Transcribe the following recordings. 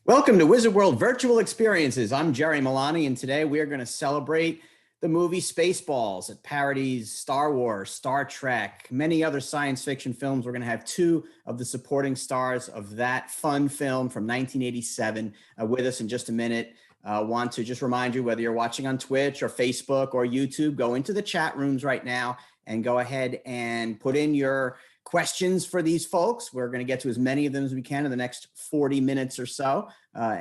Welcome to Wizard World Virtual Experiences. I'm Jerry Milani, and today we are going to celebrate the movie Spaceballs. It parodies Star Wars, Star Trek, many other science fiction films. We're going to have two of the supporting stars of that fun film from 1987 with us in just a minute. Want to just remind you, whether you're watching on Twitch or Facebook or YouTube, go into the chat rooms right now and go ahead and put in your questions for these folks. We're going to get to as many of them as we can in the next 40 minutes or so.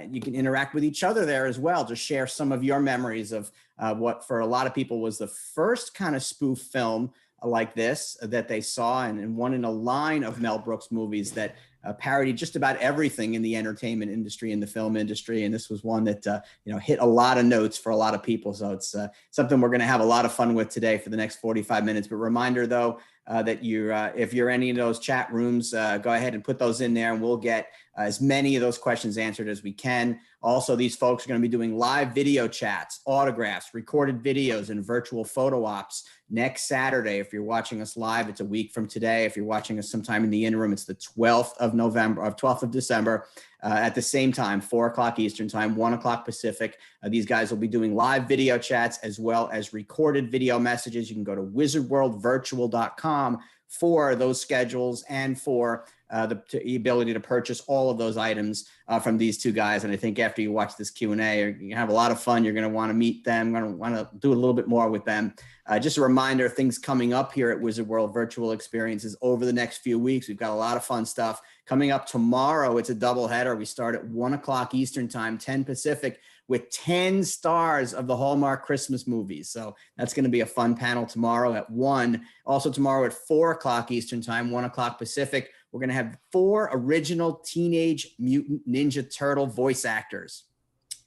You can interact with each other there as well. Just share some of your memories of what for a lot of people was the first kind of spoof film like this that they saw, and one in a line of Mel Brooks movies that parodied just about everything in the entertainment industry and the film industry. And this was one that hit a lot of notes for a lot of people. So it's something we're going to have a lot of fun with today for the next 45 minutes. But reminder though, that if you're any of those chat rooms, go ahead and put those in there, and we'll get as many of those questions answered as we can. Also, these folks are going to be doing live video chats, autographs, recorded videos, and virtual photo ops next Saturday. If you're watching us live, it's a week from today. If you're watching us sometime in the interim, it's the 12th of December. At the same time, 4 o'clock Eastern time, 1 o'clock Pacific. These guys will be doing live video chats as well as recorded video messages. You can go to wizardworldvirtual.com for those schedules and for the ability to purchase all of those items from these two guys. And I think after you watch this Q&A, you have a lot of fun. You're going to want to meet them, going to want to do a little bit more with them. Just a reminder, things coming up here at Wizard World Virtual Experiences over the next few weeks. We've got a lot of fun stuff coming up tomorrow. It's a doubleheader. We start at 1 o'clock Eastern time, 10 Pacific, with 10 stars of the Hallmark Christmas movies. So that's going to be a fun panel tomorrow at 1. Also tomorrow at 4 o'clock Eastern time, 1 o'clock Pacific, we're going to have 4 original Teenage Mutant Ninja Turtle voice actors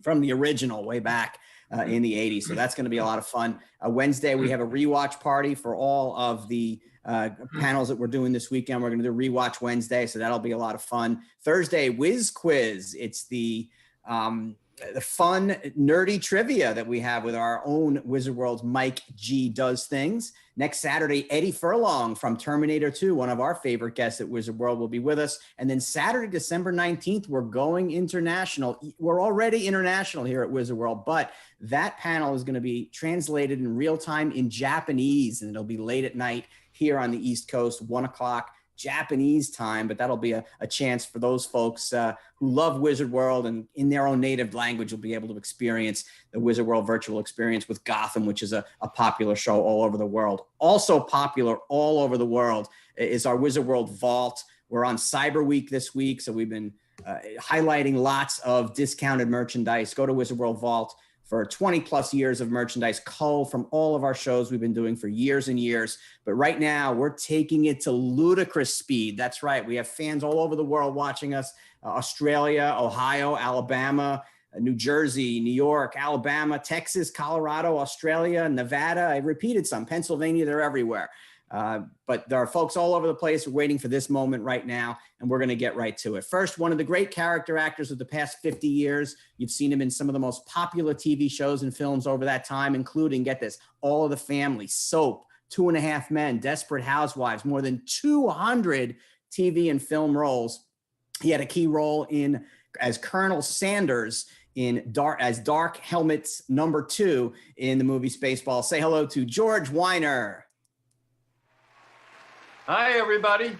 from the original way back in the 80s. So that's going to be a lot of fun. Wednesday, we have a rewatch party for all of the panels that we're doing this weekend. We're going to do Rewatch Wednesday, so that'll be a lot of fun. Thursday, Whiz Quiz. It's the fun, nerdy trivia that we have with our own Wizard World's Mike G Does Things. Next Saturday, Eddie Furlong from Terminator 2, one of our favorite guests at Wizard World, will be with us. And then Saturday, December 19th, we're going international. We're already international here at Wizard World, but that panel is going to be translated in real time in Japanese, and it'll be late at night here on the East Coast, 1 o'clock Japanese time, but that'll be a chance for those folks who love Wizard World and in their own native language will be able to experience the Wizard World virtual experience with Gotham, which is a popular show all over the world. Also popular all over the world is our Wizard World Vault. We're on Cyber Week this week, so we've been highlighting lots of discounted merchandise. Go to Wizard World Vault for 20 plus years of merchandise culled from all of our shows we've been doing for years and years. But right now we're taking it to ludicrous speed. That's right. We have fans all over the world watching us. Australia, Ohio, Alabama, New Jersey, New York, Alabama, Texas, Colorado, Australia, Nevada. I repeated some, Pennsylvania, they're everywhere. But there are folks all over the place waiting for this moment right now, and we're going to get right to it. First, one of the great character actors of the past 50 years. You've seen him in some of the most popular TV shows and films over that time, including, get this, All of the Family, Soap, 2.5 Men, Desperate Housewives, more than 200 TV and film roles. He had a key role as Colonel Sanders in Dark Helmet's number 2 in the movie Spaceballs. Say hello to George Wyner. Hi, everybody.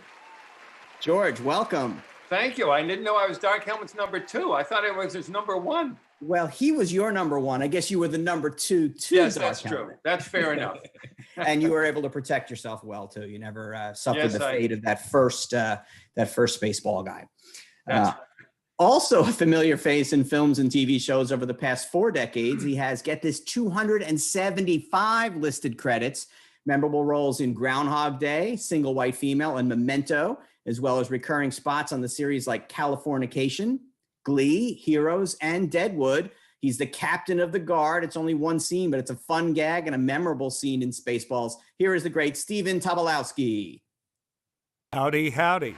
George, welcome. Thank you. I didn't know I was Dark Helmet's number 2. I thought it was his number 1. Well, he was your number 1. I guess you were the number 2 too. Yes, that's true. That's fair enough. And you were able to protect yourself well too. You never suffered the fate of that first Spaceball guy. Also a familiar face in films and TV shows over the past 4 decades. He has, get this, 275 listed credits. Memorable roles in Groundhog Day, Single White Female, and Memento, as well as recurring spots on the series like Californication, Glee, Heroes, and Deadwood. He's the captain of the guard. It's only one scene, but it's a fun gag and a memorable scene in Spaceballs. Here is the great Stephen Tobolosky. Howdy, howdy.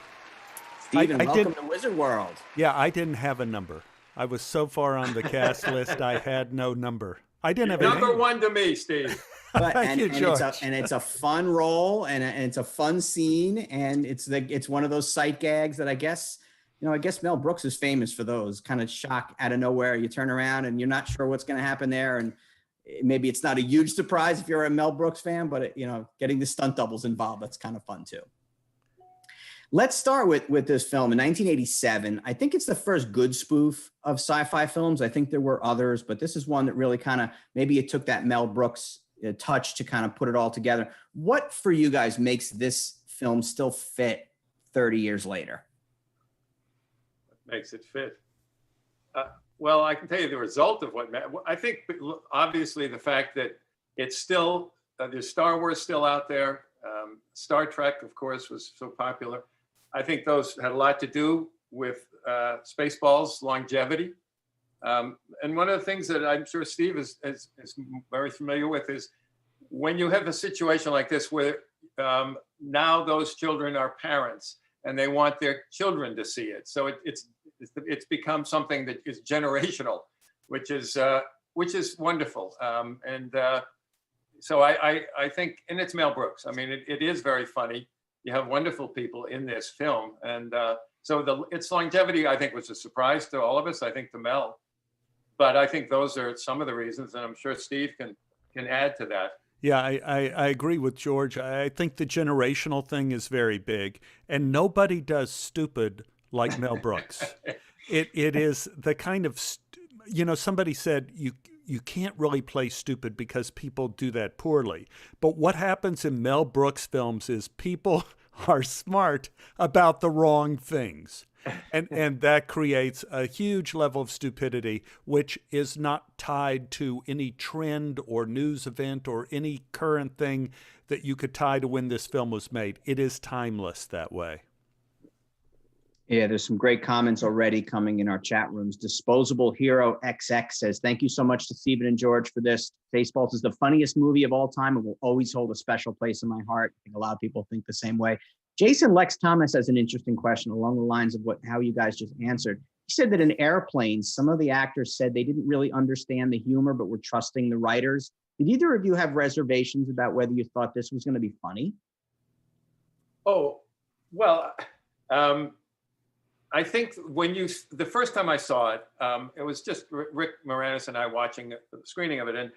Stephen, welcome to Wizard World. Yeah, I didn't have a number. I was so far on the cast list, I had no number. I didn't have a number name. 1 to me, Steve. But, and it's a fun role, and it's a fun scene, and it's one of those sight gags that I guess I guess Mel Brooks is famous for those kind of shock out of nowhere. You turn around and you're not sure what's going to happen there. And maybe it's not a huge surprise if you're a Mel Brooks fan, but getting the stunt doubles involved, that's kind of fun too. Let's start with this film in 1987. I think it's the first good spoof of sci-fi films. I think there were others, but this is one that really kind of, maybe it took that Mel Brooks touch to kind of put it all together. What for you guys makes this film still fit 30 years later? What makes it fit? Well, I can tell you the result of what I think. Obviously, the fact that it's still there's Star Wars still out there. Star Trek, of course, was so popular. I think those had a lot to do with Spaceballs' longevity. And one of the things that I'm sure Steve is very familiar with is when you have a situation like this where now those children are parents and they want their children to see it. So it's become something that is generational, which is wonderful. So I think, and it's Mel Brooks. I mean, it is very funny. You have wonderful people in this film. And so its longevity, I think, was a surprise to all of us. I think to Mel. But I think those are some of the reasons, and I'm sure Steve can add to that. Yeah, I agree with George. I think the generational thing is very big, and nobody does stupid like Mel Brooks. It is the kind of, somebody said you can't really play stupid because people do that poorly. But what happens in Mel Brooks films is people are smart about the wrong things. And that creates a huge level of stupidity, which is not tied to any trend or news event or any current thing that you could tie to when this film was made. It is timeless that way. Yeah, there's some great comments already coming in our chat rooms. Disposable Hero XX says, thank you so much to Stephen and George for this. Spaceballs is the funniest movie of all time and will always hold a special place in my heart. I think a lot of people think the same way. Jason Lex Thomas has an interesting question along the lines of how you guys just answered. He said that in Airplanes, some of the actors said they didn't really understand the humor, but were trusting the writers. Did either of you have reservations about whether you thought this was going to be funny? Oh, well, I think the first time I saw it, it was just Rick Moranis and I watching the screening of it. And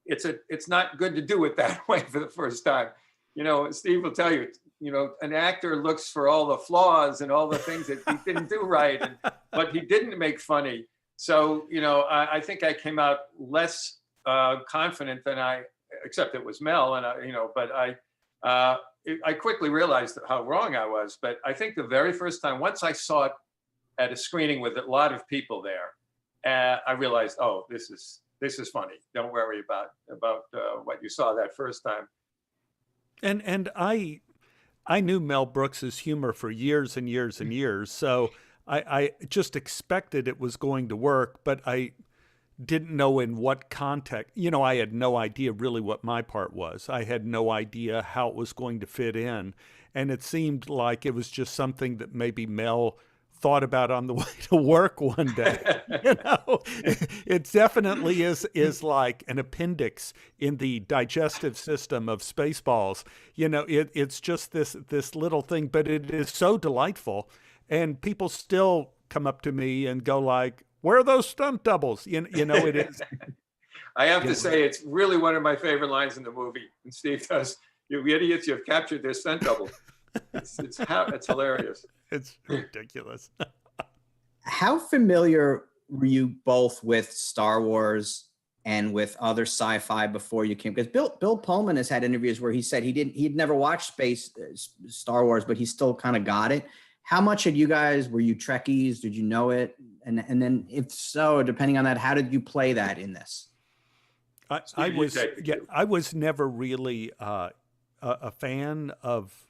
it's not good to do it that way for the first time. Steve will tell you, an actor looks for all the flaws and all the things that he didn't do right, but he didn't make funny. So, I think I came out less confident than except it was Mel, and but I quickly realized how wrong I was. But I think the very first time, once I saw it at a screening with a lot of people there, I realized, oh, this is funny. Don't worry about what you saw that first time. And I knew Mel Brooks's humor for years and years and years, so I just expected it was going to work, but I didn't know in what context. I had no idea really what my part was. I had no idea how it was going to fit in, and it seemed like it was just something that maybe Mel thought about on the way to work one day. It definitely is like an appendix in the digestive system of Spaceballs. It's just this little thing, but it is so delightful, and people still come up to me and go like, "Where are those stunt doubles?" It is. I have to say, it's really one of my favorite lines in the movie. And Steve does, "You idiots! You've captured their stunt double." It's hilarious. It's ridiculous. How familiar were you both with Star Wars and with other sci-fi before you came? Because Bill Pullman has had interviews where he said he'd never watched Star Wars, but he still kind of got it. How much were you Trekkies? Did you know it? And then if so, depending on that, how did you play that in this? I was never really a fan of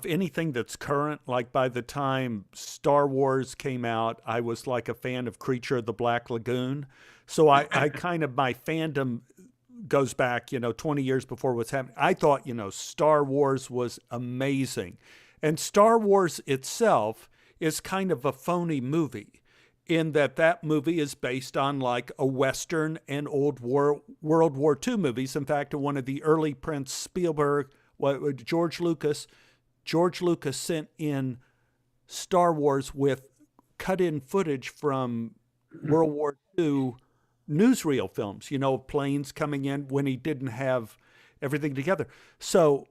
anything that's current. Like by the time Star Wars came out, I was like a fan of Creature of the Black Lagoon. So I kind of, my fandom goes back, 20 years before what's happening. I thought, Star Wars was amazing. And Star Wars itself is kind of a phony movie in that movie is based on like a Western and World War II movies. In fact, one of the early Prince Spielberg, George Lucas sent in Star Wars with cut in footage from World War II newsreel films, you know, planes coming in when he didn't have everything together. So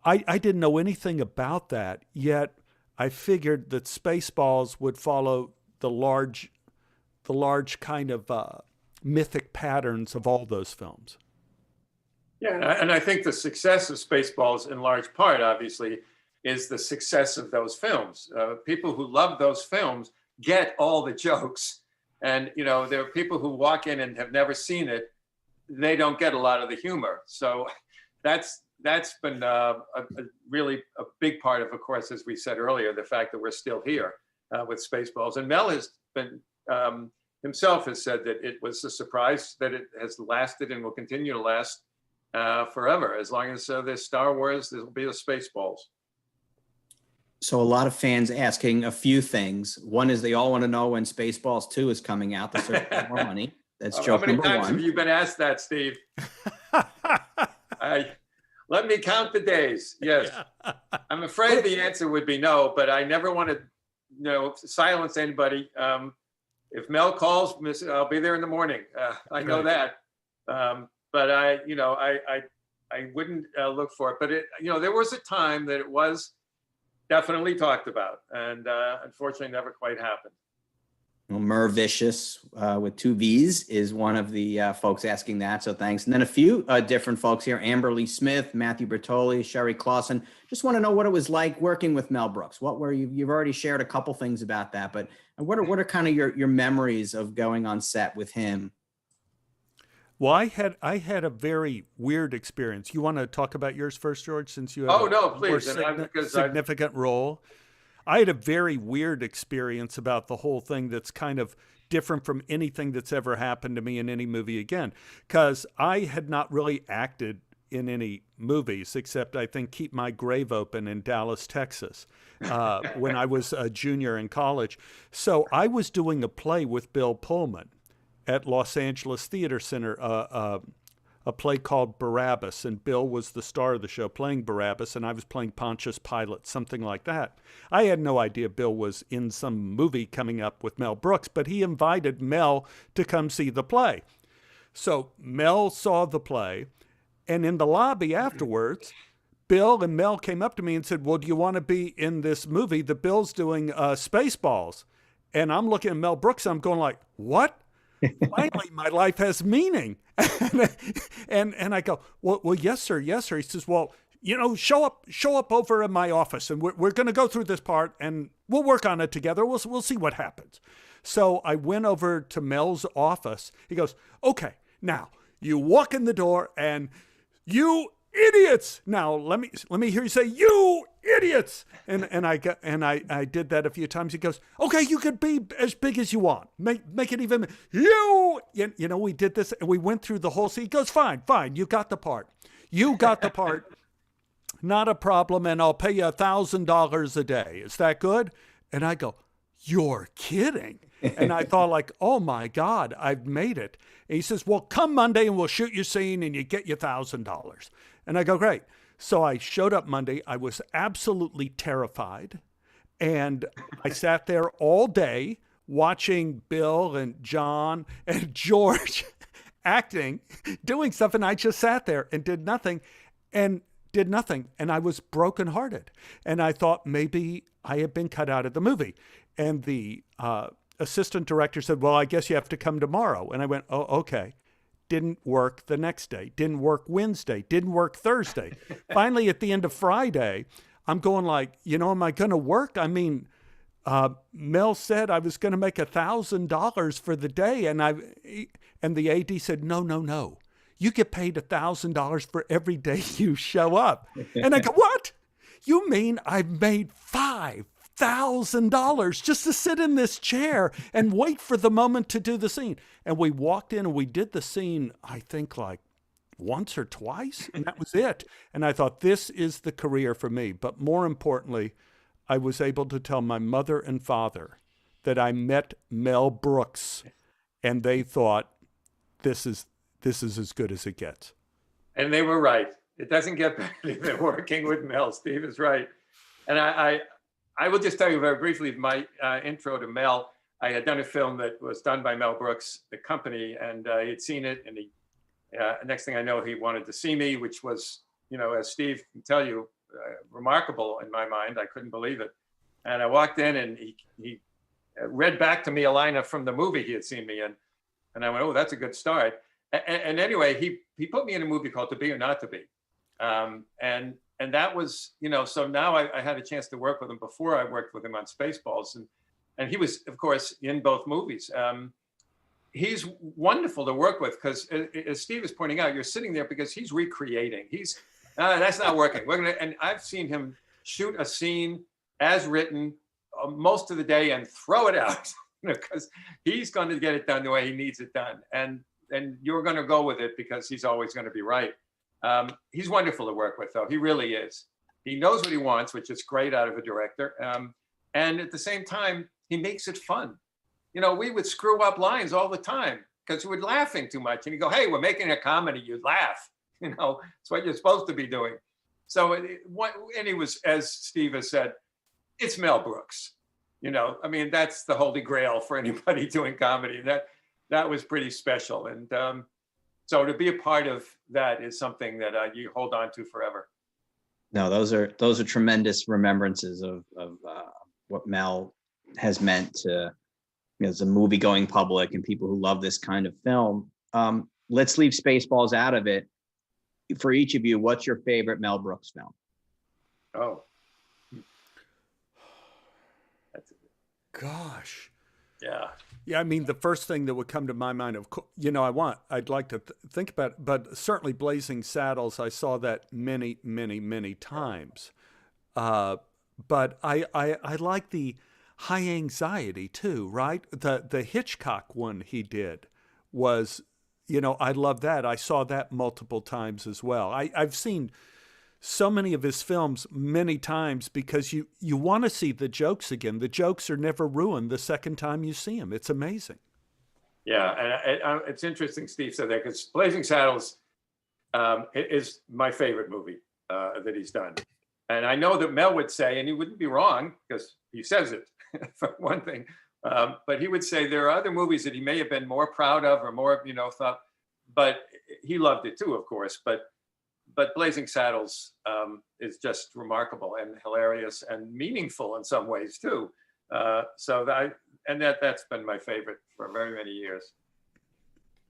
I didn't know anything about that, yet I figured that Spaceballs would follow the large kind of mythic patterns of all those films. Yeah, and I think the success of Spaceballs, in large part, obviously, is the success of those films. People who love those films get all the jokes, and you know, there are people who walk in and have never seen it. They don't get a lot of the humor. So that's been really a big part of course, as we said earlier, the fact that we're still here with Spaceballs. And Mel has been himself has said that it was a surprise that it has lasted and will continue to last forever. As long as there's Star Wars, there will be the Spaceballs. So a lot of fans asking a few things. One is they all want to know when Spaceballs 2 is coming out to search for more money. That's joke number one. How many times have you been asked that, Steve? Let me count the days. Yes. I'm afraid the answer would be no, but I never want to, you know, silence anybody. If Mel calls, I'll be there in the morning. I know that. But I wouldn't look for it. But it, you know, there was a time that it was definitely talked about, and unfortunately never quite happened. Well, Mer Vicious with 2 V's is one of the folks asking that, so thanks. And then a few different folks here: Amberly Smith, Matthew Bertoli, Sherry Clausen. Just want to know what it was like working with Mel Brooks. What were you've already shared a couple things about that, but what are kind of your memories of going on set with him? Well, I had a very weird experience. You want to talk about yours first, George, since you have significant role? I had a very weird experience about the whole thing that's kind of different from anything that's ever happened to me in any movie again, because I had not really acted in any movies except, I think, Keep My Grave Open in Dallas, Texas, when I was a junior in college. So I was doing a play with Bill Pullman at Los Angeles Theater Center, a play called Barabbas, and Bill was the star of the show playing Barabbas, and I was playing Pontius Pilate, something like that. I had no idea Bill was in some movie coming up with Mel Brooks, but he invited Mel to come see the play. So Mel saw the play, and in the lobby afterwards, Bill and Mel came up to me and said, well, do you want to be in this movie that Bill's doing, Spaceballs? And I'm looking at Mel Brooks, I'm going like, what? Finally, my life has meaning. and I go, well, yes, sir. Yes, sir. He says, well, you know, show up over in my office, and we're going to go through this part, and we'll work on it together. We'll see what happens. So I went over to Mel's office. He goes, okay, now you walk in the door, and you idiots. Now let me hear you say, you idiots. And I did that a few times. He goes, okay, you could be as big as you want. Make it even, you know, we did this and we went through the whole scene. He goes, fine. You got the part. Not a problem. And I'll pay you $1,000 a day. Is that good? And I go, you're kidding. And I thought like, oh my God, I've made it. And he says, well, come Monday and we'll shoot your scene and you get your $1,000. And I go, great. So I showed up Monday. I was absolutely terrified. And I sat there all day watching Bill and John and George acting, doing stuff. And I just sat there and did nothing. And I was brokenhearted. And I thought maybe I had been cut out of the movie. And the assistant director said, well, I guess you have to come tomorrow. And I went, oh, okay. Didn't work the next day, didn't work Wednesday, didn't work Thursday. Finally, at the end of Friday, I'm going like, you know, am I going to work? I mean, Mel said I was going to make $1,000 for the day. And the AD said, no. You get paid $1,000 for every day you show up. And I go, what? You mean I've made $5,000 just to sit in this chair and wait for the moment to do the scene? And we walked in and we did the scene, I think like once or twice, and that was it. And I thought, this is the career for me. But more importantly, I was able to tell my mother and father that I met Mel Brooks, and they thought, this is as good as it gets. And they were right. It doesn't get better than working with Mel. Steve is right. And I will just tell you very briefly my intro to Mel. I had done a film that was done by Mel Brooks, The Company, and he had seen it. And next thing I know, he wanted to see me, which was, as Steve can tell you, remarkable in my mind. I couldn't believe it. And I walked in, and he read back to me a line from the movie he had seen me in. And I went, oh, that's a good start. And anyway, he put me in a movie called To Be or Not to Be. And that was, so now I had a chance to work with him before I worked with him on Spaceballs. And he was, of course, in both movies. He's wonderful to work with because, as Steve is pointing out, you're sitting there because he's recreating. That's not working. And I've seen him shoot a scene as written most of the day and throw it out, because he's going to get it done the way he needs it done. And you're going to go with it because he's always going to be right. He's wonderful to work with, though. He really is. He knows what he wants, which is great out of a director. And at the same time, he makes it fun. We would screw up lines all the time because we were laughing too much. And you go, hey, we're making a comedy. You laugh. It's what you're supposed to be doing. So, and he was, as Steve has said, it's Mel Brooks. That's the holy grail for anybody doing comedy. That was pretty special. And so to be a part of that is something that you hold on to forever. No, those are tremendous remembrances of what Mel has meant to as a movie going public and people who love this kind of film. Let's leave Spaceballs out of it. For each of you, what's your favorite Mel Brooks film? Oh, gosh. Yeah. Yeah, I mean, the first thing that would come to my mind, I'd like to think about it, but certainly Blazing Saddles, I saw that many, many, many times. But I like the High Anxiety too, right? The Hitchcock one he did was, I love that. I saw that multiple times as well. I've seen so many of his films many times because you want to see the jokes again. The jokes are never ruined the second time you see them. It's amazing. Yeah, and it's interesting Steve said that because Blazing Saddles is my favorite movie that he's done. And I know that Mel would say, and he wouldn't be wrong because he says it for one thing, but he would say there are other movies that he may have been more proud of or more, thought, but he loved it too, of course. But Blazing Saddles is just remarkable and hilarious and meaningful in some ways too. That's been my favorite for very many years.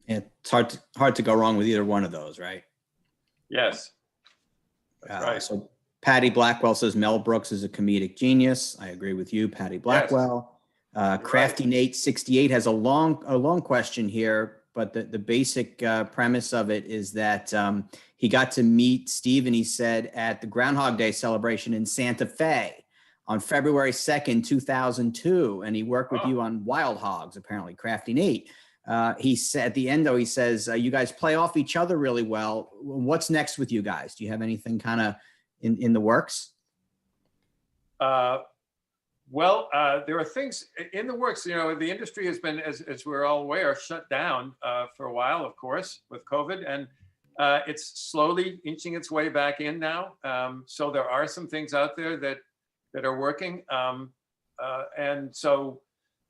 It's hard to go wrong with either one of those, right? Yes, that's right. So Patty Blackwell says Mel Brooks is a comedic genius. I agree with you, Patty Blackwell. Yes. Crafty Nate 68 has a long question here, but the basic premise of it is that he got to meet Steve, and he said, at the Groundhog Day celebration in Santa Fe on February 2nd, 2002. And he worked with you on Wild Hogs, apparently, Crafty Nate. He said at the end, though, he says, you guys play off each other really well. What's next with you guys? Do you have anything kind of in the works? Well, there are things in the works. The industry has been, as we're all aware, shut down for a while, of course, with COVID. And it's slowly inching its way back in now. So there are some things out there that are working. And so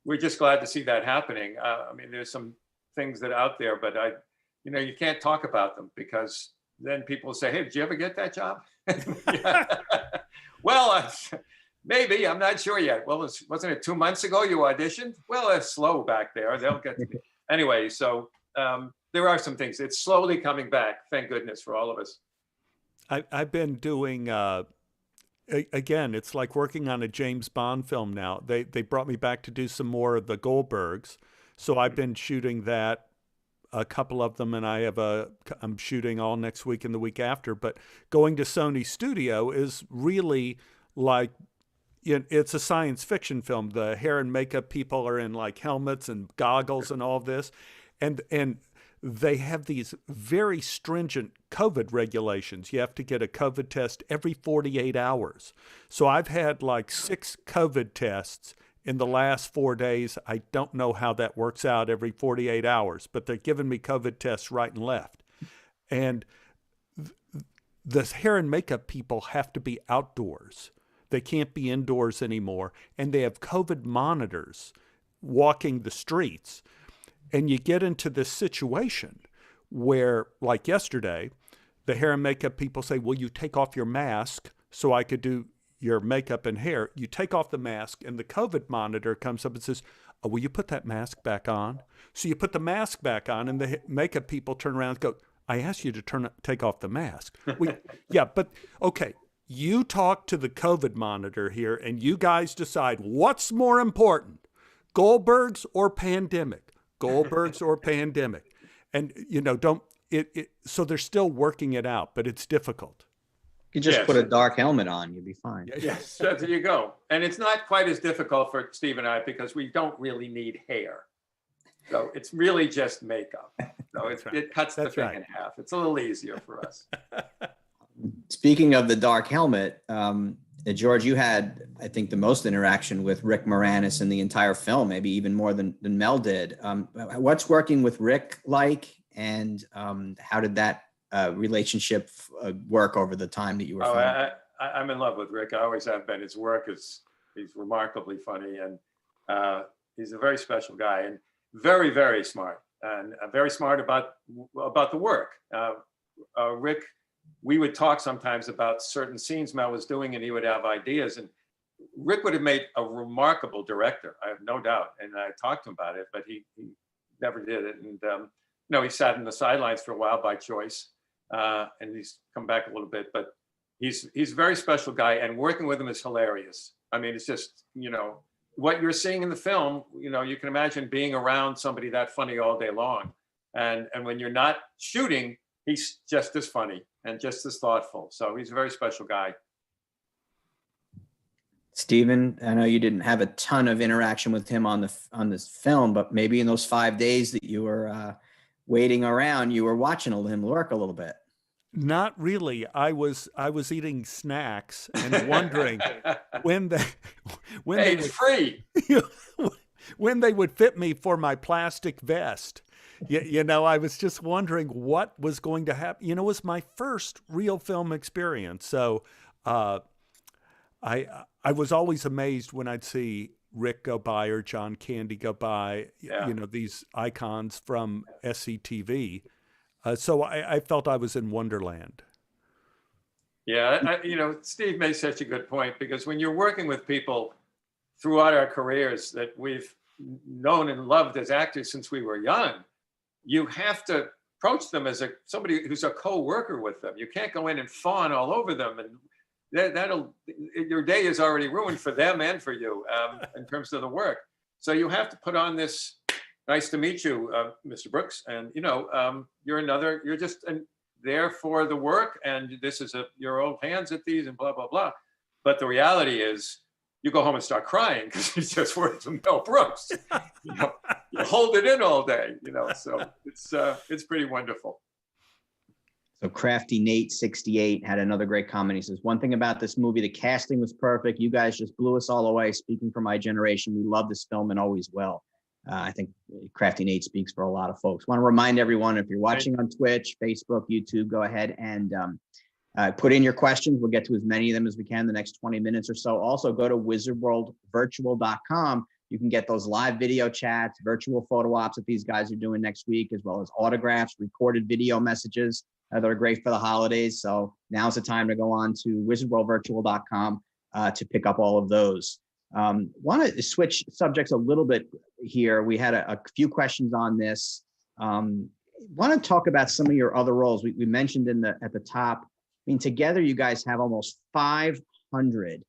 we're just glad to see that happening. There's some things that are out there, but you can't talk about them because then people say, hey, did you ever get that job? Well, maybe, I'm not sure yet. Well, wasn't it 2 months ago you auditioned? Well, it's slow back there. They'll get to me. Anyway, so there are some things. It's slowly coming back. Thank goodness for all of us. I've been doing, again, it's like working on a James Bond film now. They brought me back to do some more of the Goldbergs. So I've been shooting that, a couple of them, and I'm shooting all next week and the week after. But going to Sony Studio is really like, it's a science fiction film. The hair and makeup people are in like helmets and goggles and all this. And they have these very stringent COVID regulations. You have to get a COVID test every 48 hours. So I've had like 6 COVID tests in the last 4 days. I don't know how that works out every 48 hours, but they're giving me COVID tests right and left. And the hair and makeup people have to be outdoors. They can't be indoors anymore. And they have COVID monitors walking the streets. And you get into this situation where, like yesterday, the hair and makeup people say, will you take off your mask so I could do your makeup and hair? You take off the mask and the COVID monitor comes up and says, oh, will you put that mask back on? So you put the mask back on and the makeup people turn around and go, I asked you to take off the mask. Yeah, but okay, you talk to the COVID monitor here and you guys decide what's more important, Goldbergs or pandemic? Goldbergs or pandemic? And, so they're still working it out, but it's difficult. You just put a dark helmet on, you'd be fine. Yes, so there you go. And it's not quite as difficult for Steve and I because we don't really need hair. So it's really just makeup. So it cuts the thing in half. It's a little easier for us. Speaking of the dark helmet, George, you had, I think, the most interaction with Rick Moranis in the entire film, maybe even more than Mel did. What's working with Rick like, and how did that relationship work over the time that you were filming? I'm in love with Rick. I always have been. His work he's remarkably funny, and he's a very special guy and very, very smart, and very smart about the work. Rick, we would talk sometimes about certain scenes Mel was doing, and he would have ideas, and Rick would have made a remarkable director. I have no doubt. And I talked to him about it, but he never did it. And he sat in the sidelines for a while by choice. And he's come back a little bit, but he's a very special guy, and working with him is hilarious. I mean, it's just, what you're seeing in the film, you can imagine being around somebody that funny all day long. And when you're not shooting, he's just as funny and just as thoughtful. So he's a very special guy. Stephen, I know you didn't have a ton of interaction with him on this film, but maybe in those 5 days that you were waiting around, you were watching him work a little bit. Not really. I was eating snacks and wondering when it's free. When they would fit me for my plastic vest. I was just wondering what was going to happen. It was my first real film experience. So I was always amazed when I'd see Rick go by or John Candy go by, these icons from SCTV. So I felt I was in Wonderland. Yeah, Steve made such a good point, because when you're working with people throughout our careers that we've known and loved as actors since we were young, you have to approach them as somebody who's a co-worker with them. You can't go in and fawn all over them, and your day is already ruined for them and for you in terms of the work. So you have to put on this, nice to meet you, Mr. Brooks, and you're just there for the work, and this is your old hands at these, and blah blah blah. But the reality is, you go home and start crying because you just worked with Mel Brooks. You hold it in all day, So it's pretty wonderful. So Crafty Nate 68 had another great comment. He says, one thing about this movie, the casting was perfect. You guys just blew us all away. Speaking for my generation, we love this film and always will. I think Crafty Nate speaks for a lot of folks. Want to remind everyone, if you're watching on Twitch, Facebook, YouTube, go ahead and put in your questions. We'll get to as many of them as we can in the next 20 minutes or so. Also, go to wizardworldvirtual.com. You can get those live video chats, virtual photo ops that these guys are doing next week, as well as autographs, recorded video messages that are great for the holidays. So now's the time to go on to wizardworldvirtual.com to pick up all of those. Want to switch subjects a little bit here. We had a few questions on this. Want to talk about some of your other roles. We mentioned at the top. I mean, together you guys have almost 500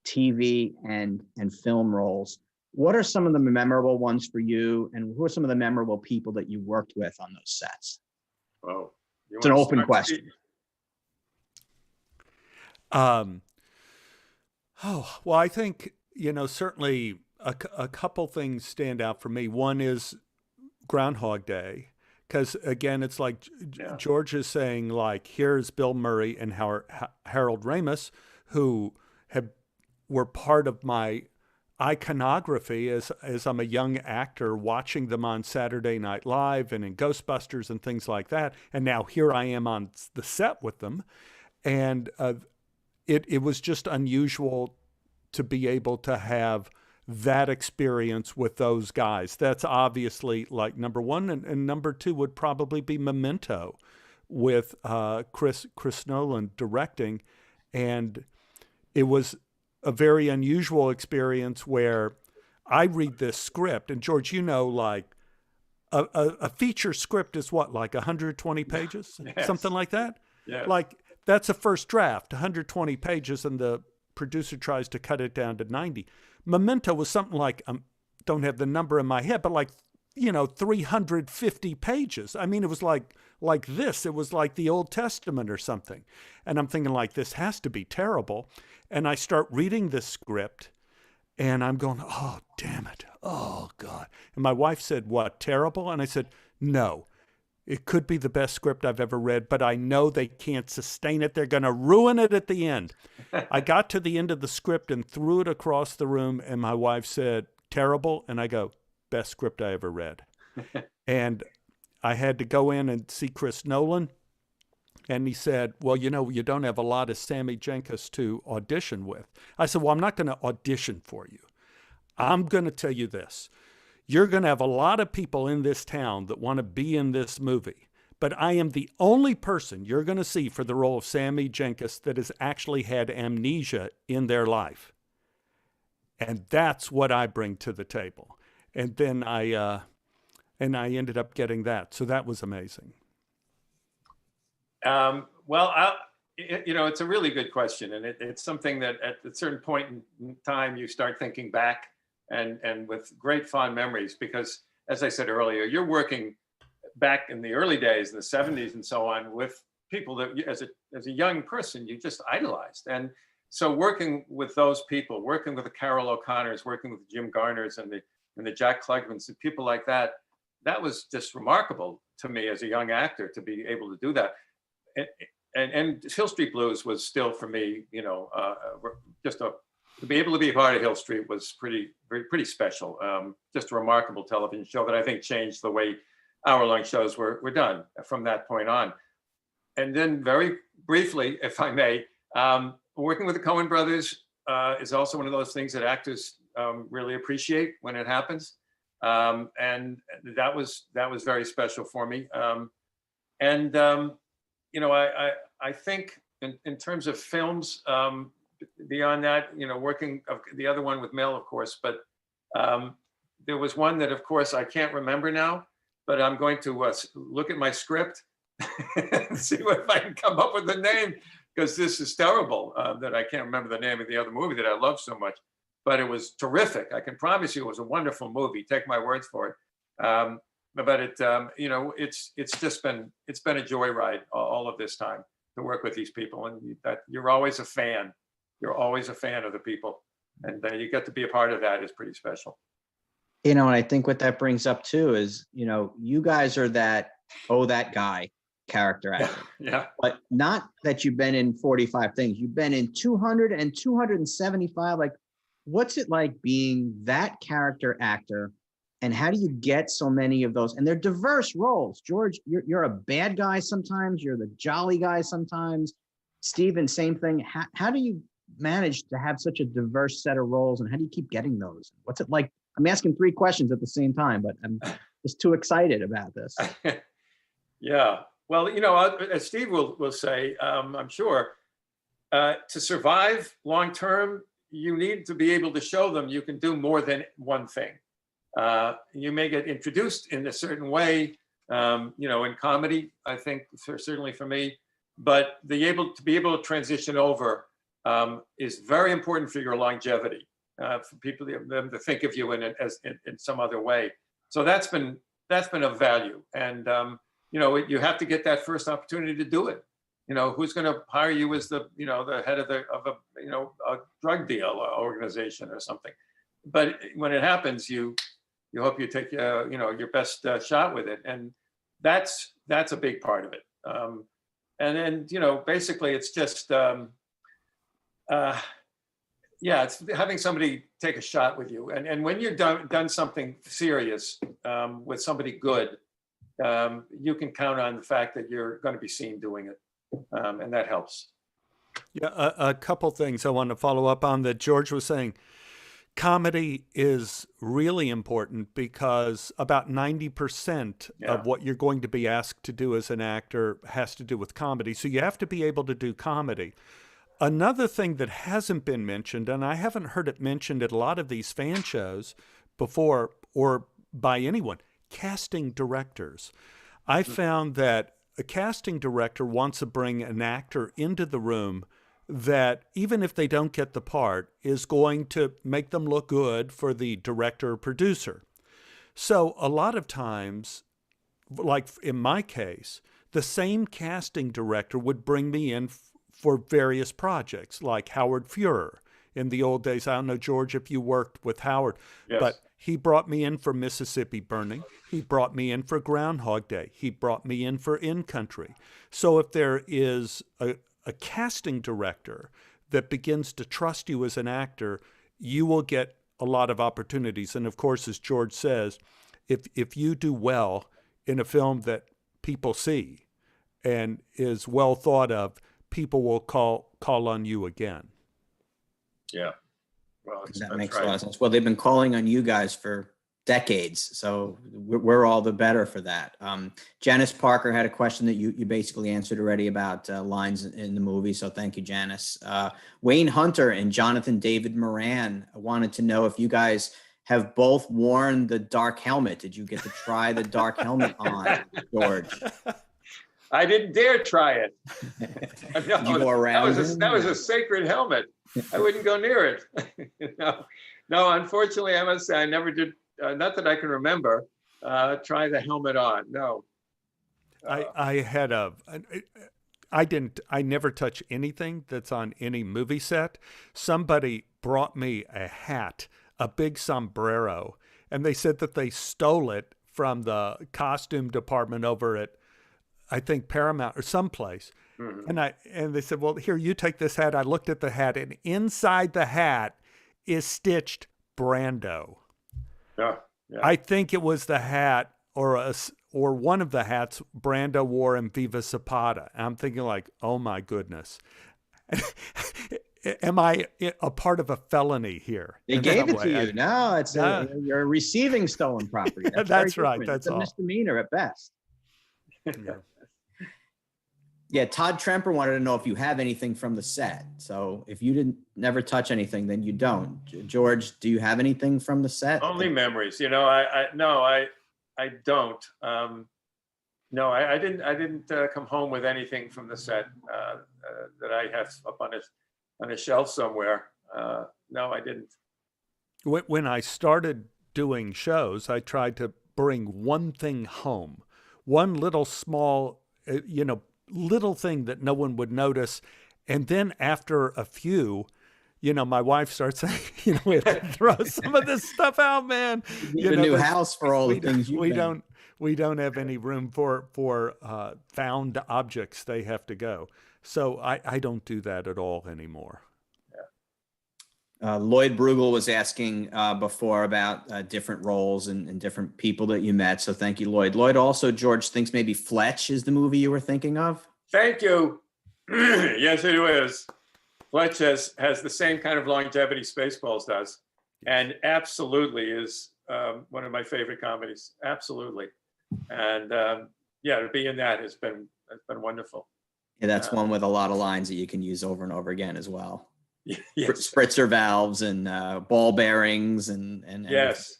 TV and film roles. What are some of the memorable ones for you, and who are some of the memorable people that you worked with on those sets? Well, it's an open question. Well, I think, certainly a couple things stand out for me. One is Groundhog Day, because again, it's like George is saying, like, here's Bill Murray and Harold Ramis, who were part of my iconography as I'm a young actor watching them on Saturday Night Live and in Ghostbusters and things like that. And now here I am on the set with them. And it was just unusual to be able to have that experience with those guys. That's obviously like number one, and number two would probably be Memento with Chris Nolan directing. And it was a very unusual experience where I read this script, and George, you know, like a feature script is what, like 120 pages, Yes. something like that? Yeah. Like that's a first draft, 120 pages, and the producer tries to cut it down to 90. Memento was something like, don't have the number in my head, but like, 350 pages. I mean, it was like this. It was like the Old Testament or something. And I'm thinking like, this has to be terrible. And I start reading this script and I'm going, oh, damn it. Oh, God. And my wife said, what, terrible? And I said, no, it could be the best script I've ever read, but I know they can't sustain it. They're going to ruin it at the end. I got to the end of the script and threw it across the room. And my wife said, terrible. And I go, best script I ever read. And I had to go in and see Chris Nolan. And he said, well, you don't have a lot of Sammy Jenkins to audition with. I said, well, I'm not going to audition for you. I'm going to tell you this. You're going to have a lot of people in this town that want to be in this movie. But I am the only person you're going to see for the role of Sammy Jenkins that has actually had amnesia in their life. And that's what I bring to the table. And then I ended up getting that. So that was amazing. It's a really good question. And it's something that at a certain point in time, you start thinking back and with great fond memories, because as I said earlier, you're working back in the early days, in the 70s and so on, with people that as a young person, you just idolized. And so working with those people, working with the Carol O'Connors, working with Jim Garners and the Jack Klugmans and people like that, that was just remarkable to me as a young actor to be able to do that. And Hill Street Blues was still for me, to be able to be a part of Hill Street was pretty special. Just a remarkable television show that I think changed the way hour-long shows were done from that point on. And then very briefly, if I may, working with the Coen brothers is also one of those things that actors really appreciate when it happens. And that was very special for me. I think in terms of films, beyond that, working the other one with Mel, of course, but there was one that, of course, I can't remember now, but I'm going to look at my script and see if I can come up with the name, because this is terrible that I can't remember the name of the other movie that I love so much, but it was terrific. I can promise you it was a wonderful movie. Take my words for it. But it's been a joyride all of this time to work with these people, and that you're always a fan. You're always a fan of the people, and you get to be a part of that is pretty special. And I think what that brings up too is, you guys are that guy character actor. Yeah. But not that you've been in 45 things. You've been in 200 and 275. Like, what's it like being that character actor? And how do you get so many of those? And they're diverse roles. George, you're a bad guy sometimes. You're the jolly guy sometimes. Steven, same thing. How do you manage to have such a diverse set of roles? And how do you keep getting those? What's it like? I'm asking 3 questions at the same time, but I'm just too excited about this. Yeah. Well, as Steve will say, I'm sure, to survive long term, you need to be able to show them you can do more than one thing. You may get introduced in a certain way, in comedy, I think, certainly for me, but to be able to transition over is very important for your longevity, for people them to think of you in some other way. So that's been of value. And, you have to get that first opportunity to do it. Who's going to hire you as the head of a drug deal organization or something. But when it happens, you hope you take your best shot with it, and that's a big part of it. And then basically it's just it's having somebody take a shot with you, and when you're done something serious with somebody good, you can count on the fact that you're going to be seen doing it, and that helps. Yeah, a couple things I want to follow up on that George was saying. Comedy is really important because about 90% Yeah. of what you're going to be asked to do as an actor has to do with comedy. So you have to be able to do comedy. Another thing that hasn't been mentioned, and I haven't heard it mentioned at a lot of these fan shows before or by anyone, casting directors. I found that a casting director wants to bring an actor into the room that, even if they don't get the part, is going to make them look good for the director or producer. So a lot of times, like in my case, the same casting director would bring me in for various projects, like Howard Fuhrer. In the old days, I don't know, George, if you worked with Howard, Yes. but he brought me in for Mississippi Burning. He brought me in for Groundhog Day. He brought me in for In Country. So if there is a casting director that begins to trust you as an actor, you will get a lot of opportunities. And of course, as George says, if you do well in a film that people see and is well thought of, people will call on you again. Yeah. Well, That that's makes a right. lot of sense. Well, they've been calling on you guys for decades, so we're all the better for that. Janice Parker had a question that you basically answered already about lines in the movie, so thank you, Janice. Wayne Hunter and Jonathan David Moran wanted to know if you guys have both worn the dark helmet. Did you get to try the dark helmet on, George? I didn't dare try it. Did you go around that was a sacred helmet. I wouldn't go near it. No, unfortunately, I must say I never did. Not that I can remember. Try the helmet on. No. I never touch anything that's on any movie set. Somebody brought me a hat, a big sombrero, and they said that they stole it from the costume department over at, I think, Paramount or someplace. Mm-hmm. And they said, well, here, you take this hat. I looked at the hat, and inside the hat is stitched Brando. Yeah. Yeah. I think it was the hat or one of the hats Brando wore in Viva Zapata. And I'm thinking like, oh my goodness. Am I a part of a felony here? They gave it to you. No, it's you're receiving stolen property. That's right. That's a misdemeanor at best. Yeah, Todd Tremper wanted to know if you have anything from the set. So if you didn't never touch anything, then you don't. George, do you have anything from the set? Only memories. You know, I don't. No, I didn't come home with anything from the set that I have up on a shelf somewhere. No, I didn't. When I started doing shows, I tried to bring one thing home, one little small, little thing that no one would notice. And then after a few, my wife starts saying, we have to throw some of this stuff out, man. You need a new house for all the things we don't have any room for found objects. They have to go. So I don't do that at all anymore. Lloyd Bruegel was asking before about different roles and different people that you met. So thank you, Lloyd. Lloyd also, George, thinks maybe Fletch is the movie you were thinking of. Thank you. Yes, it is. Fletch has the same kind of longevity Spaceballs does, and absolutely is one of my favorite comedies. Absolutely. And to be in that has been wonderful. Yeah, that's one with a lot of lines that you can use over and over again as well. Yes. Spritzer valves and ball bearings and yes,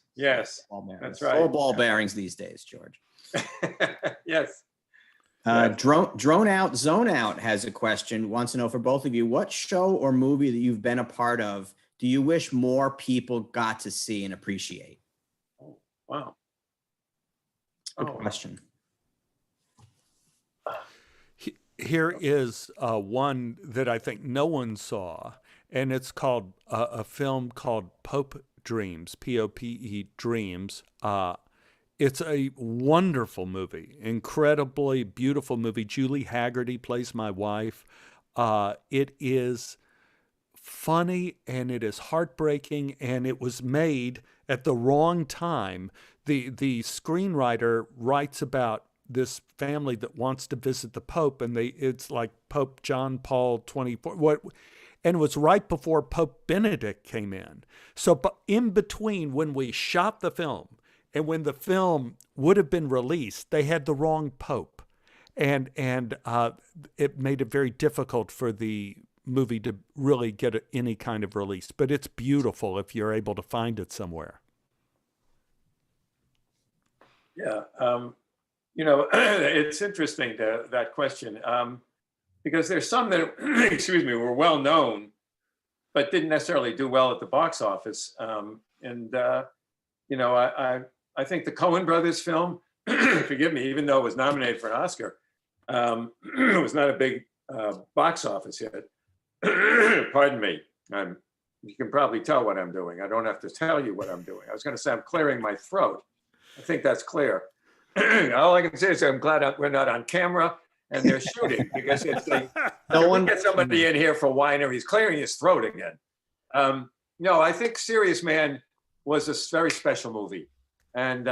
ball bearings. That's right. All ball bearings these days, George. Yes. Drone Out Zone Out has a question, wants to know for both of you, what show or movie that you've been a part of do you wish more people got to see and appreciate? Oh, wow. Good question. Here is one that I think no one saw, and it's called a film called Pope Dreams, P-O-P-E Dreams. It's a wonderful movie, incredibly beautiful movie. Julie Haggerty plays my wife. It is funny and it is heartbreaking, and it was made at the wrong time. The screenwriter writes about this family that wants to visit the Pope, and it's like Pope John Paul 24. And it was right before Pope Benedict came in. So but in between when we shot the film and when the film would have been released, they had the wrong Pope. And it made it very difficult for the movie to really get any kind of release. But it's beautiful if you're able to find it somewhere. Yeah. It's interesting, that question. Because there's some that, excuse me, were well known, but didn't necessarily do well at the box office. I think the Coen Brothers film, forgive me, even though it was nominated for an Oscar, it was not a big box office hit. Pardon me. You can probably tell what I'm doing. I don't have to tell you what I'm doing. I was going to say I'm clearing my throat. I think that's clear. All I can say is I'm glad we're not on camera and they're shooting, because it's like, we get somebody in here for Wyner, he's clearing his throat again. No, I think Serious Man was a very special movie. And,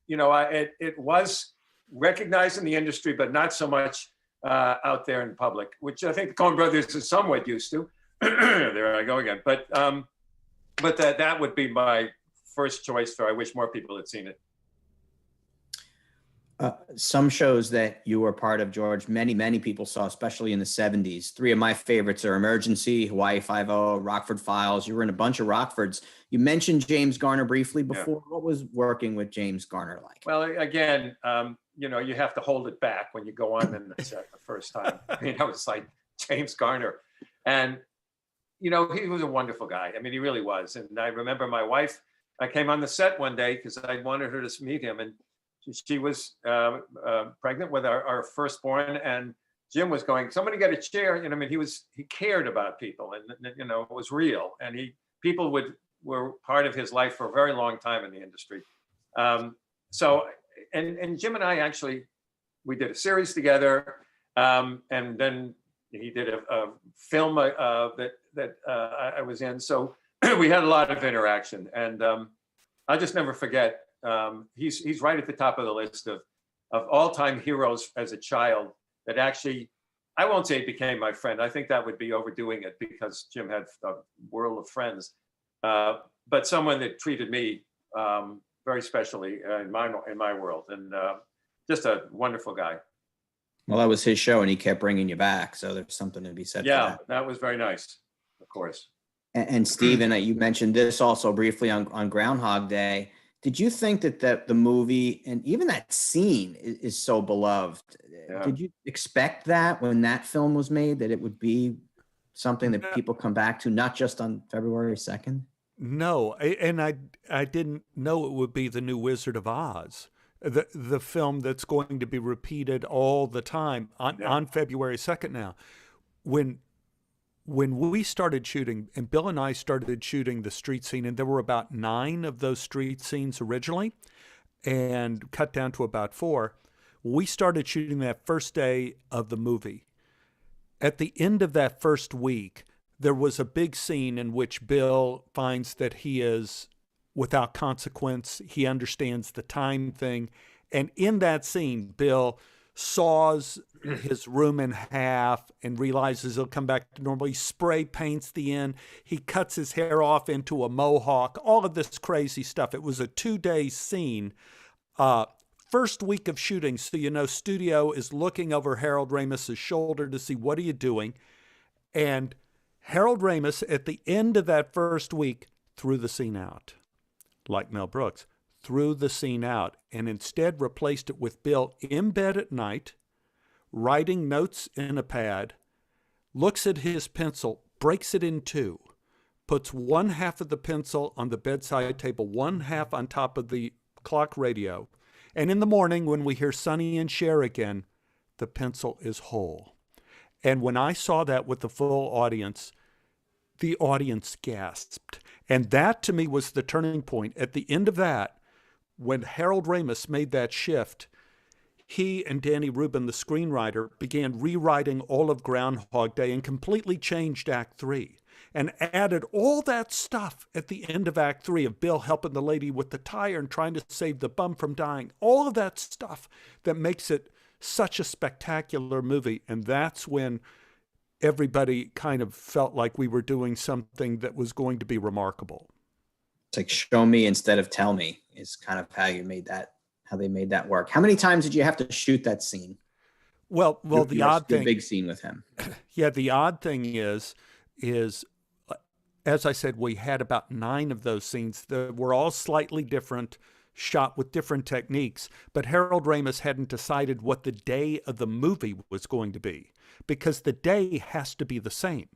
it was recognized in the industry, but not so much out there in public, which I think the Coen Brothers is somewhat used to. There I go again. But that would be my first choice I wish more people had seen it. Some shows that you were part of, George, many people saw, especially in the 70s. Three of my favorites are Emergency, Hawaii Five-0, Rockford Files. You were in a bunch of Rockfords. You mentioned James Garner briefly before. Yeah. What was working with James Garner like? Well, again, you have to hold it back when you go on the set the first time. I was like, James Garner. And, he was a wonderful guy. I mean, he really was. And I remember my wife, I came on the set one day because I wanted her to meet him. And she was pregnant with our firstborn, and Jim was going, somebody get a chair. He cared about people, and it was real. And people were part of his life for a very long time in the industry. So Jim and I actually, we did a series together, and then he did a film that I was in. So we had a lot of interaction, and I'll just never forget. He's right at the top of the list of all-time heroes as a child that actually, I won't say became my friend. I think that would be overdoing it, because Jim had a world of friends, but someone that treated me very specially in my world, and just a wonderful guy. Well, that was his show, and he kept bringing you back, so there's something to be said for that. Yeah, that was very nice, of course. And Stephen, you mentioned this also briefly on Groundhog Day. Did you think that the movie and even that scene is so beloved? Yeah. Did you expect that when that film was made, that it would be something that people come back to, not just on February 2nd? No, and I didn't know it would be the new Wizard of Oz, the film that's going to be repeated all the time on February 2nd now. When we started shooting, and Bill and I started shooting the street scene, and there were about 9 of those street scenes originally, and cut down to about 4, we started shooting that first day of the movie. At the end of that first week, there was a big scene in which Bill finds that he is without consequence. He understands the time thing. And in that scene, Bill saws his room in half and realizes he'll come back to normal. He spray paints the end. He cuts his hair off into a mohawk, all of this crazy stuff. It was a 2-day scene. First week of shooting, so studio is looking over Harold Ramis's shoulder to see, what are you doing? And Harold Ramis, at the end of that first week, threw the scene out, like Mel Brooks. Threw the scene out and instead replaced it with Bill in bed at night, writing notes in a pad, looks at his pencil, breaks it in 2, puts one half of the pencil on the bedside table, one half on top of the clock radio. And in the morning, when we hear Sonny and Cher again, the pencil is whole. And when I saw that with the full audience, the audience gasped. And that to me was the turning point. At the end of that, when Harold Ramis made that shift, he and Danny Rubin, the screenwriter, began rewriting all of Groundhog Day and completely changed Act 3. and added all that stuff at the end of Act 3 of Bill helping the lady with the tire and trying to save the bum from dying, all of that stuff that makes it such a spectacular movie. And that's when everybody kind of felt like we were doing something that was going to be remarkable. It's like show me instead of tell me is kind of how you made that, how they made that work. How many times did you have to shoot that scene? Well, the odd thing, big scene with him. Yeah, the odd thing is, as I said, we had about 9 of those scenes that were all slightly different, shot with different techniques. But Harold Ramis hadn't decided what the day of the movie was going to be, because the day has to be the same.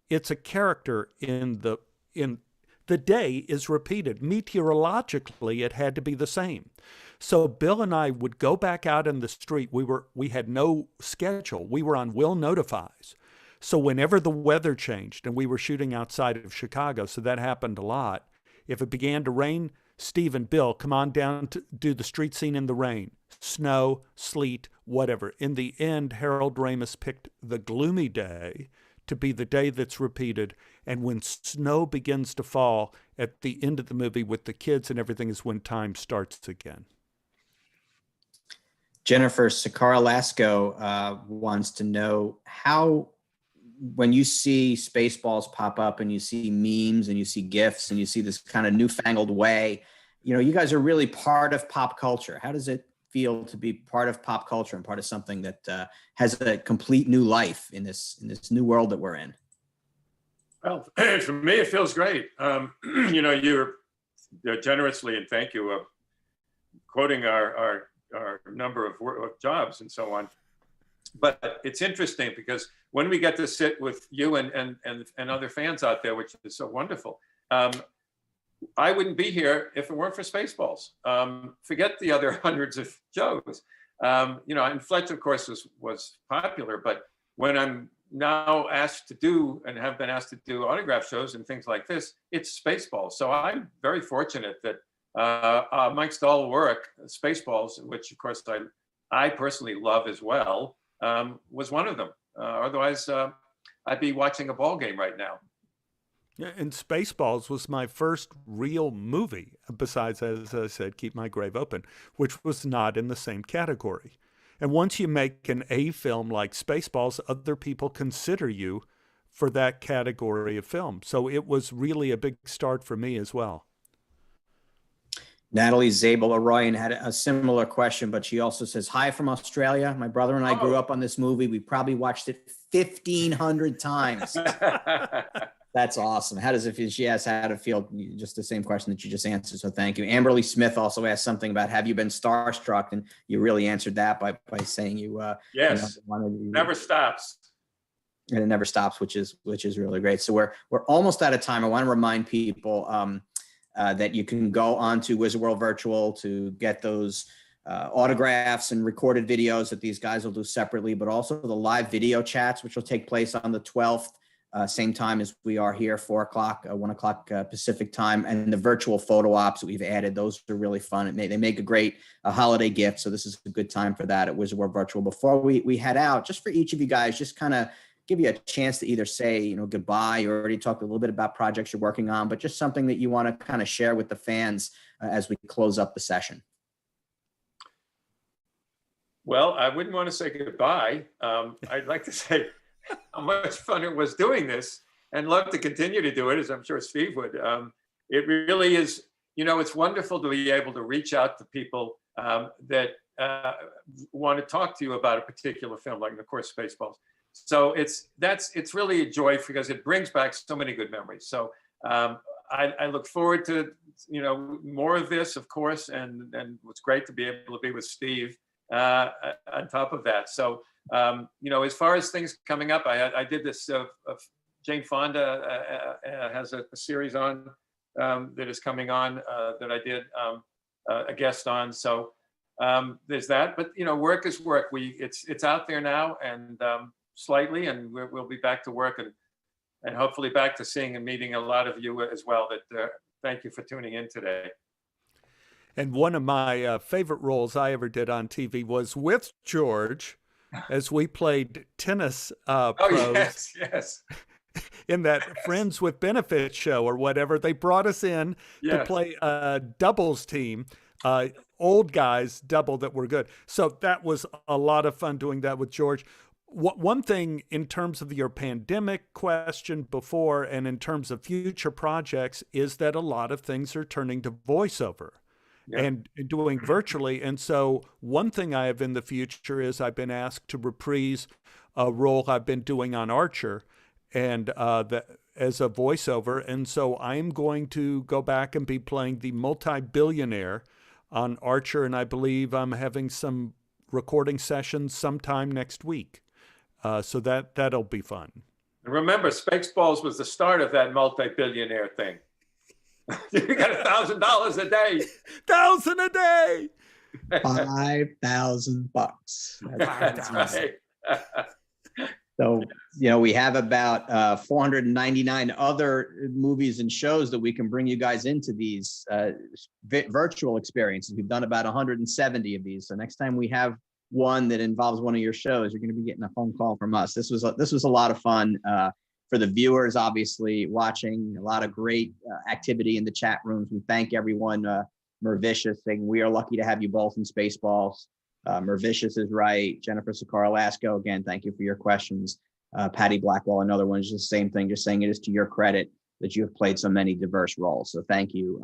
It's a character in the day is repeated. Meteorologically, it had to be the same. So Bill and I would go back out in the street. We had no schedule. We were on will notifies. So whenever the weather changed, and we were shooting outside of Chicago, so that happened a lot. If it began to rain, Steve and Bill, come on down to do the street scene in the rain, snow, sleet, whatever. In the end, Harold Ramis picked the gloomy day to be the day that's repeated. And when snow begins to fall at the end of the movie with the kids and everything is when time starts again. Jennifer Sakara Lasco wants to know how, when you see Spaceballs pop up and you see memes and you see GIFs and you see this kind of newfangled way, you guys are really part of pop culture. How does it feel to be part of pop culture and part of something that has a complete new life in this new world that we're in? Well, for me, it feels great. You're generously, and thank you, quoting our number of jobs and so on. But it's interesting because when we get to sit with you and other fans out there, which is so wonderful, I wouldn't be here if it weren't for Spaceballs. Forget the other hundreds of shows. And Fletch, of course, was popular, but when I'm now asked to do and have been asked to do autograph shows and things like this, it's Spaceballs. So I'm very fortunate that amongst all the work, Spaceballs, which of course I personally love as well, was one of them. Otherwise, I'd be watching a ball game right now. Yeah, and Spaceballs was my first real movie, besides, as I said, Keep My Grave Open, which was not in the same category. And once you make an A film like Spaceballs, other people consider you for that category of film. So it was really a big start for me as well. Natalie Zabel-Arroyan had a similar question, but she also says, hi from Australia. My brother and I grew up on this movie. We probably watched it 1,500 times. That's awesome. How does it feel? She asked how to feel, just the same question that you just answered. So thank you. Amberly Smith also asked something about, have you been starstruck? And you really answered that by saying you, yes, never stops. And it never stops, which is really great. So we're almost out of time. I want to remind people that you can go on to Wizard World Virtual to get those autographs and recorded videos that these guys will do separately, but also the live video chats, which will take place on the 12th. Same time as we are here, 4 o'clock, 1 o'clock Pacific time, and the virtual photo ops that we've added. Those are really fun. They make a great holiday gift. So this is a good time for that at Wizard World Virtual. Before we head out, just for each of you guys, just kind of give you a chance to either say, goodbye. You already talked a little bit about projects you're working on, but just something that you want to kind of share with the fans as we close up the session. Well, I wouldn't want to say goodbye. I'd like to say how much fun it was doing this and love to continue to do it, as I'm sure Steve would. It really is, it's wonderful to be able to reach out to people that want to talk to you about a particular film, like, of course, Spaceballs. So it's really a joy because it brings back so many good memories. So I look forward to, more of this, of course, and it's great to be able to be with Steve on top of that. So, as far as things coming up, I did this, Jane Fonda has a series on that is coming on that I did a guest on. So there's that, but work is work. It's out there now and slightly, and we'll be back to work and hopefully back to seeing and meeting a lot of you as well. That thank you for tuning in today. And one of my favorite roles I ever did on TV was with George, as we played tennis pros. Oh, yes. in that Friends with Benefits show or whatever. They brought us in to Yes. play a doubles team, old guys double that were good. So that was a lot of fun doing that with George. One thing in terms of your pandemic question before and in terms of future projects is that a lot of things are turning to voiceover. Yeah. And doing virtually. And so one thing I have in the future is I've been asked to reprise a role I've been doing on Archer and as a voiceover. And so I'm going to go back and be playing the multi-billionaire on Archer. And I believe I'm having some recording sessions sometime next week. So that'll be fun. And remember, Spaceballs was the start of that multi-billionaire thing. You got $1,000 a day. $1,000 a day. $5,000. That's right. So, we have about 499 other movies and shows that we can bring you guys into these virtual experiences. We've done about 170 of these. So next time we have one that involves one of your shows, you're going to be getting a phone call from us. This was a lot of fun for the viewers, obviously watching. A lot of great activity in the chat rooms. We thank everyone. Mervicious saying we are lucky to have you both in Spaceballs. Mervicious is right. Jennifer Sakara-Lasco, again, thank you for your questions. Patty Blackwell, another one, is just the same thing, just saying it is to your credit that you have played so many diverse roles. So thank you.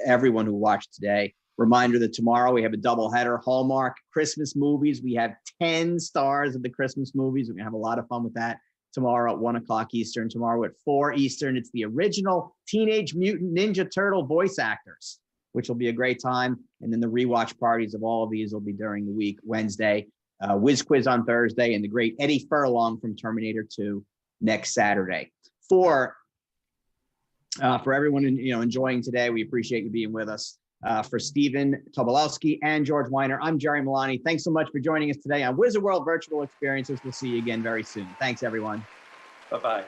Everyone who watched today. Reminder that tomorrow we have a doubleheader, Hallmark Christmas movies. We have 10 stars of the Christmas movies. We're going to have a lot of fun with that tomorrow at 1 o'clock Eastern. Tomorrow at 4 Eastern, it's the original Teenage Mutant Ninja Turtle voice actors, which will be a great time. And then the rewatch parties of all of these will be during the week. Wednesday, Whiz Quiz on Thursday, and the great Eddie Furlong from Terminator 2 next Saturday. For everyone enjoying today, we appreciate you being with us. For Stephen Tobolosky and George Wyner, I'm Jerry Milani. Thanks so much for joining us today on Wizard World Virtual Experiences. We'll see you again very soon. Thanks, everyone. Bye-bye.